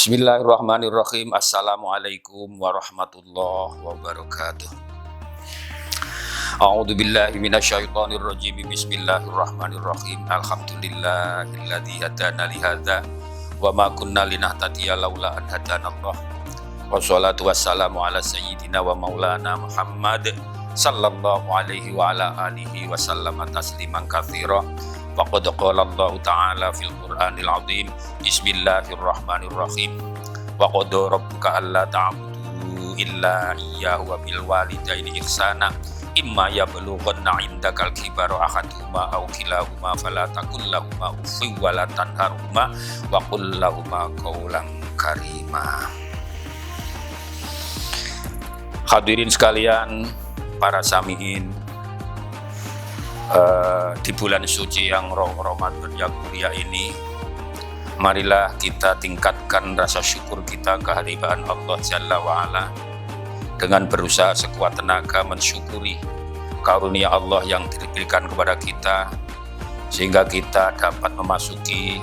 Bismillahirrahmanirrahim. Assalamualaikum warahmatullahi wabarakatuh. A'udzu billahi minasyaitonir rajim. Bismillahirrahmanirrahim. Alhamdulillahilladzi hadana li hadza wa ma kunna linahtadiya laula an hadanallah. Wassalatu wassalamu ala sayyidina wa maulana Muhammad sallallahu alaihi wa ala alihi wa sallama tasliman katsira. Faqad qala Allah Ta'ala fil Qur'anil 'Azim. Bismillahirrahmanirrahim. Wa qada rabbuka alla ta'budu illa iyyahu wa bil walidaini ihsana. Imma yablughanna 'indakal kibara ahaduhuma aw kilahuma fala taqul lahumu uffin wa la tanharhuma wa qul lahumu qawlan karima. Hadirin sekalian, para samiin, di bulan suci yang Ramadan yang mulia ini, marilah kita tingkatkan rasa syukur kita kehadiran Allah Jalla wa'ala dengan berusaha sekuat tenaga mensyukuri karunia Allah yang diberikan kepada kita, sehingga kita dapat memasuki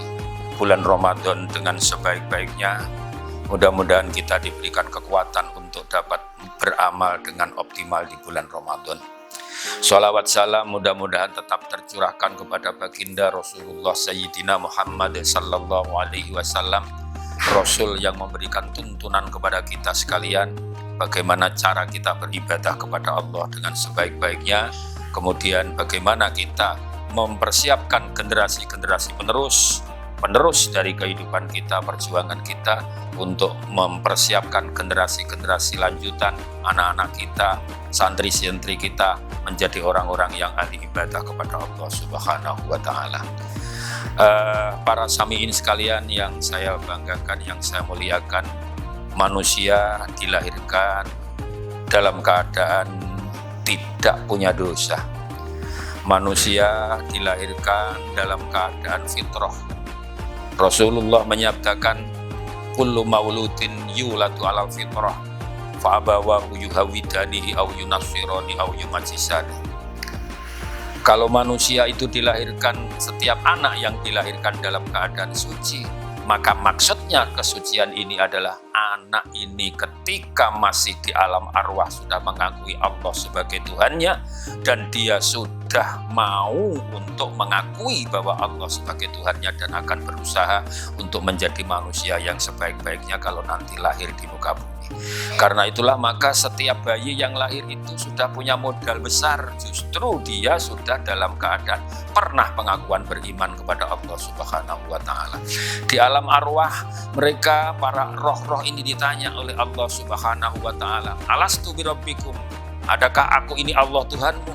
bulan Ramadan dengan sebaik-baiknya. Mudah-mudahan kita diberikan kekuatan untuk dapat beramal dengan optimal di bulan Ramadan. Sholawat salam mudah-mudahan tetap tercurahkan kepada baginda Rasulullah Sayyidina Muhammad sallallahu alaihi wasallam, Rasul yang memberikan tuntunan kepada kita sekalian bagaimana cara kita beribadah kepada Allah dengan sebaik-baiknya, kemudian bagaimana kita mempersiapkan generasi-generasi penerus dari kehidupan kita, perjuangan kita, untuk mempersiapkan generasi-generasi lanjutan, anak-anak kita, santri-santri kita menjadi orang-orang yang ahli ibadah kepada Allah Subhanahu wa Ta'ala. Para samiin sekalian yang saya banggakan, yang saya muliakan, manusia dilahirkan dalam keadaan tidak punya dosa. Manusia dilahirkan dalam keadaan fitrah. Rasulullah menyabdakan, kullu mauludin yuladu alal fitrah fa abawahu yuhawidanihi aw yunassirani aw yumajjisani. Kalau manusia itu dilahirkan, setiap anak yang dilahirkan dalam keadaan suci, maka maksudnya kesucian ini adalah anak ini ketika masih di alam arwah sudah mengakui Allah sebagai Tuhannya, dan dia sudah mau untuk mengakui bahwa Allah sebagai Tuhannya dan akan berusaha untuk menjadi manusia yang sebaik-baiknya kalau nanti lahir di muka bumi. Karena itulah maka setiap bayi yang lahir itu sudah punya modal besar, justru dia sudah dalam keadaan pernah pengakuan beriman kepada Allah Subhanahu wa Ta'ala. Di alam arwah mereka, para roh-roh ini ditanya oleh Allah Subhanahu wa Ta'ala, alastu birabbikum, adakah aku ini Allah Tuhanmu?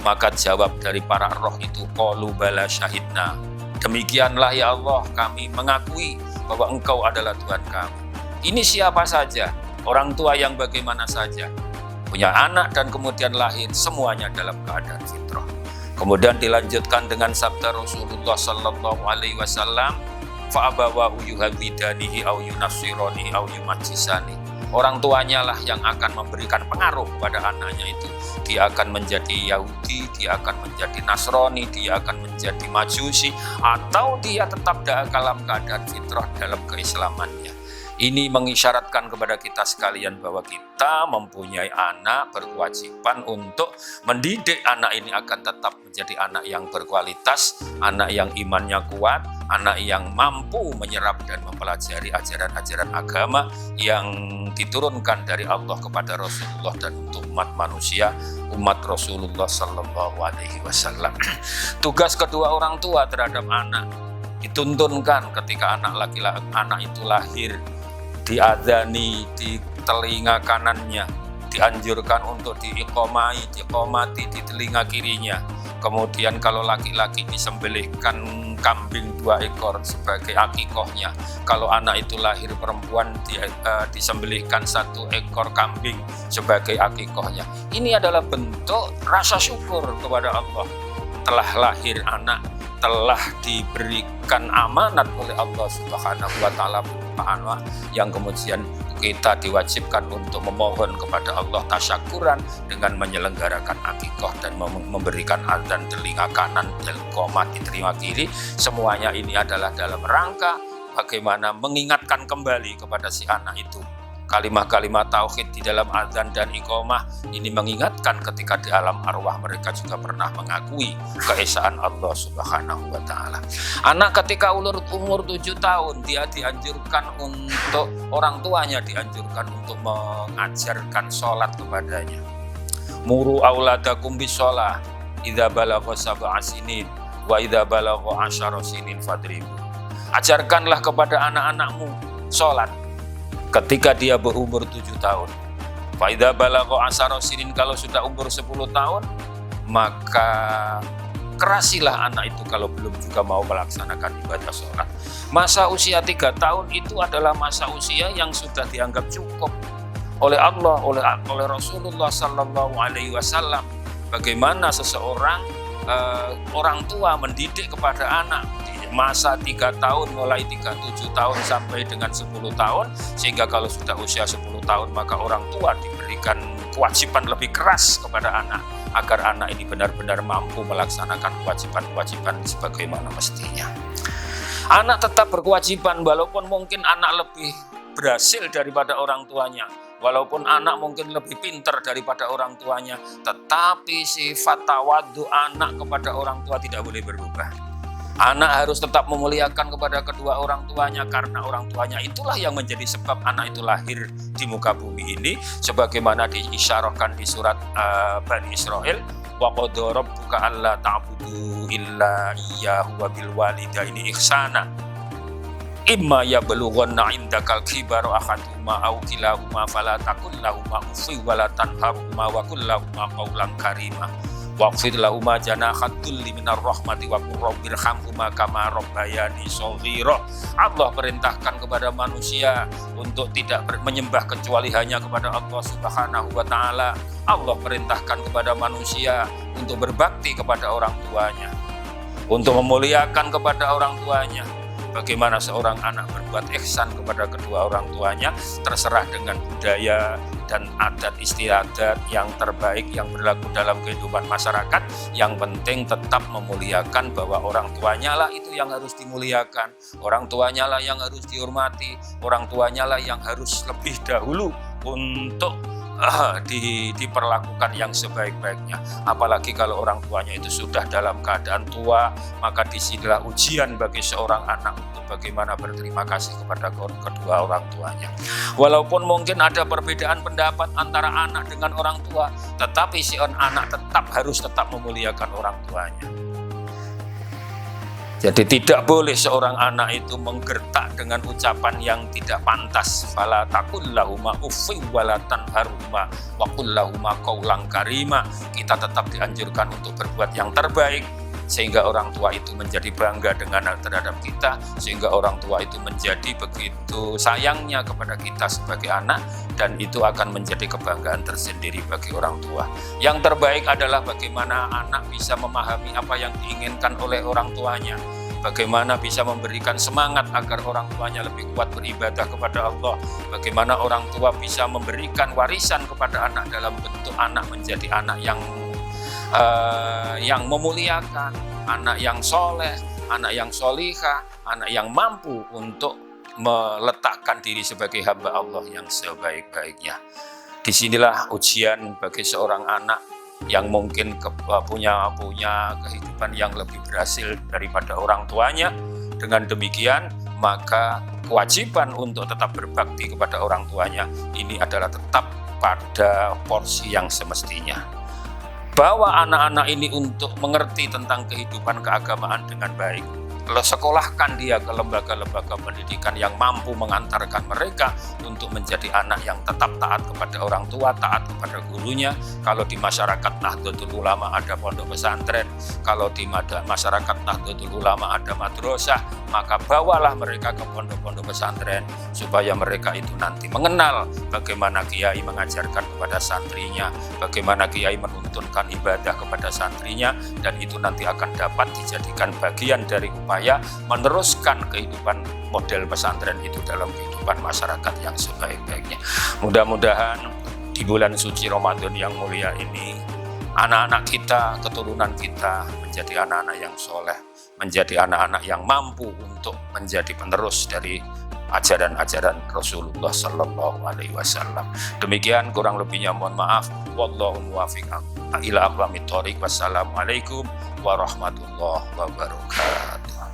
Maka jawab dari para roh itu, qalu bala syahidna, demikianlah ya Allah, kami mengakui bahwa Engkau adalah Tuhan kami. Ini siapa saja, orang tua yang bagaimana saja, punya anak dan kemudian lahir, semuanya dalam keadaan fitrah. Kemudian dilanjutkan dengan sabda Rasulullah sallallahu alaihi wasallam, fa abawahu yuhawidanihi aw yunassirani aw yumajjisani. Orang tuanya lah yang akan memberikan pengaruh kepada anaknya itu. Dia akan menjadi Yahudi, dia akan menjadi Nasrani, dia akan menjadi Majusi, atau dia tetap dalam keadaan fitrah dalam keislamannya. Ini mengisyaratkan kepada kita sekalian bahwa kita mempunyai anak, berkewajiban untuk mendidik anak ini akan tetap menjadi anak yang berkualitas, anak yang imannya kuat, anak yang mampu menyerap dan mempelajari ajaran-ajaran agama yang diturunkan dari Allah kepada Rasulullah dan untuk umat manusia, umat Rasulullah Sallallahu Alaihi Wasallam. Tugas kedua orang tua terhadap anak dituntunkan ketika anak itu lahir, diadzani di telinga kanannya, dianjurkan untuk diiqomati di telinga kirinya. Kemudian kalau laki-laki disembelihkan kambing 2 ekor sebagai akikohnya. Kalau anak itu lahir perempuan, disembelihkan 1 ekor kambing sebagai akikohnya. Ini adalah bentuk rasa syukur kepada Allah. Telah lahir anak, telah diberikan amanat oleh Allah Subhanahu wa Ta'ala yang kemudian kita diwajibkan untuk memohon kepada Allah tasyakuran dengan menyelenggarakan akikah dan memberikan adzan telinga kanan dan qomah di telinga kiri. Semuanya ini adalah dalam rangka bagaimana mengingatkan kembali kepada si anak itu kalimat-kalimat tauhid di dalam azan dan iqamah. Ini mengingatkan ketika di alam arwah mereka juga pernah mengakui keesaan Allah Subhanahu wa Ta'ala. Anak ketika umur 7 tahun, dia dianjurkan untuk, orang tuanya dianjurkan untuk mengajarkan sholat kepadanya. Muru auladakum bisolah idza balagha sab'a sinin wa idza balagha 10 sinin fadribu. Ajarkanlah kepada anak-anakmu sholat ketika dia berumur 7 tahun. Fa idza balagha 10 sinin, kalau sudah umur 10 tahun, maka kerasilah anak itu kalau belum juga mau melaksanakan ibadah sholat. Masa usia 3 tahun itu adalah masa usia yang sudah dianggap cukup oleh Allah, oleh Rasulullah Sallallahu Alaihi Wasallam. Bagaimana seseorang orang tua mendidik kepada anak masa 3 tahun, mulai 7 tahun sampai dengan 10 tahun, sehingga kalau sudah usia 10 tahun maka orang tua diberikan kewajiban lebih keras kepada anak agar anak ini benar-benar mampu melaksanakan kewajiban-kewajiban sebagaimana mestinya. Anak tetap berkewajiban walaupun mungkin anak lebih berhasil daripada orang tuanya, walaupun anak mungkin lebih pintar daripada orang tuanya, tetapi sifat tawadhu anak kepada orang tua tidak boleh berubah. Anak harus tetap memuliakan kepada kedua orang tuanya, karena orang tuanya itulah yang menjadi sebab anak itu lahir di muka bumi ini, sebagaimana diisyarahkan di surat Bani Israil, wa qadara rabbuka alla ta'budu illa iyyahu wa bil walidaini ihsana imma yablughanna indakal kibara ahaduhuma aw kilahuma fala taqul lahumā uffin wa la tanharhumā wa qul lahumā qawlan karīmā waqfid lahumā janāhat dhulli minar rahmati wa qur rabbirhamhumā kamā rabbayani shaghīra. Allah perintahkan kepada manusia untuk tidak menyembah kecuali hanya kepada Allah Subhanahu wa Ta'ala. Allah perintahkan kepada manusia untuk berbakti kepada orang tuanya, untuk memuliakan kepada orang tuanya. Bagaimana seorang anak berbuat ihsan kepada kedua orang tuanya terserah dengan budaya dan adat istiadat yang terbaik yang berlaku dalam kehidupan masyarakat. Yang penting tetap memuliakan bahwa orang tuanya lah itu yang harus dimuliakan, orang tuanya lah yang harus dihormati, orang tuanya lah yang harus lebih dahulu untuk diperlakukan yang sebaik-baiknya. Apalagi kalau orang tuanya itu sudah dalam keadaan tua, maka disinilah ujian bagi seorang anak untuk bagaimana berterima kasih kepada kedua orang tuanya. Walaupun mungkin ada perbedaan pendapat antara anak dengan orang tua, tetapi si anak harus tetap memuliakan orang tuanya. Jadi tidak boleh seorang anak itu menggertak dengan ucapan yang tidak pantas. Fala taqul lahumā uffin wa la tanharhumā wa qul lahumā qawlan karīmā. Kita tetap dianjurkan untuk berbuat yang terbaik, sehingga orang tua itu menjadi bangga terhadap kita, sehingga orang tua itu menjadi begitu sayangnya kepada kita sebagai anak, dan itu akan menjadi kebanggaan tersendiri bagi orang tua. Yang terbaik adalah bagaimana anak bisa memahami apa yang diinginkan oleh orang tuanya, bagaimana bisa memberikan semangat agar orang tuanya lebih kuat beribadah kepada Allah, bagaimana orang tua bisa memberikan warisan kepada anak dalam bentuk anak menjadi anak yang memuliakan, anak yang soleh, anak yang solihah, anak yang mampu untuk meletakkan diri sebagai hamba Allah yang sebaik-baiknya. Disinilah ujian bagi seorang anak yang mungkin punya kehidupan yang lebih berhasil daripada orang tuanya. Dengan demikian, maka kewajiban untuk tetap berbakti kepada orang tuanya ini adalah tetap pada porsi yang semestinya. Bawa anak-anak ini untuk mengerti tentang kehidupan keagamaan dengan baik. Kalau sekolahkan dia ke lembaga-lembaga pendidikan yang mampu mengantarkan mereka untuk menjadi anak yang tetap taat kepada orang tua, taat kepada gurunya. Kalau di masyarakat Nahdlatul Ulama ada pondok pesantren, kalau di masyarakat Nahdlatul Ulama ada madrasah, maka bawalah mereka ke pondok-pondok pesantren supaya mereka itu nanti mengenal bagaimana kiai mengajarkan kepada santrinya, bagaimana kiai menuntunkan ibadah kepada santrinya, dan itu nanti akan dapat dijadikan bagian dari upaya meneruskan kehidupan model pesantren itu dalam kehidupan masyarakat yang sebaik-baiknya. Mudah-mudahan di bulan suci Ramadan yang mulia ini, anak-anak kita, keturunan kita menjadi anak-anak yang soleh, menjadi anak-anak yang mampu untuk menjadi penerus dari ajaran-ajaran Rasulullah Sallallahu Alaihi Wasallam. Demikian, kurang lebihnya mohon maaf. Wallahu muwaffiq ila aqwamit thoriq. Wassalamualaikum warahmatullahi wabarakatuh.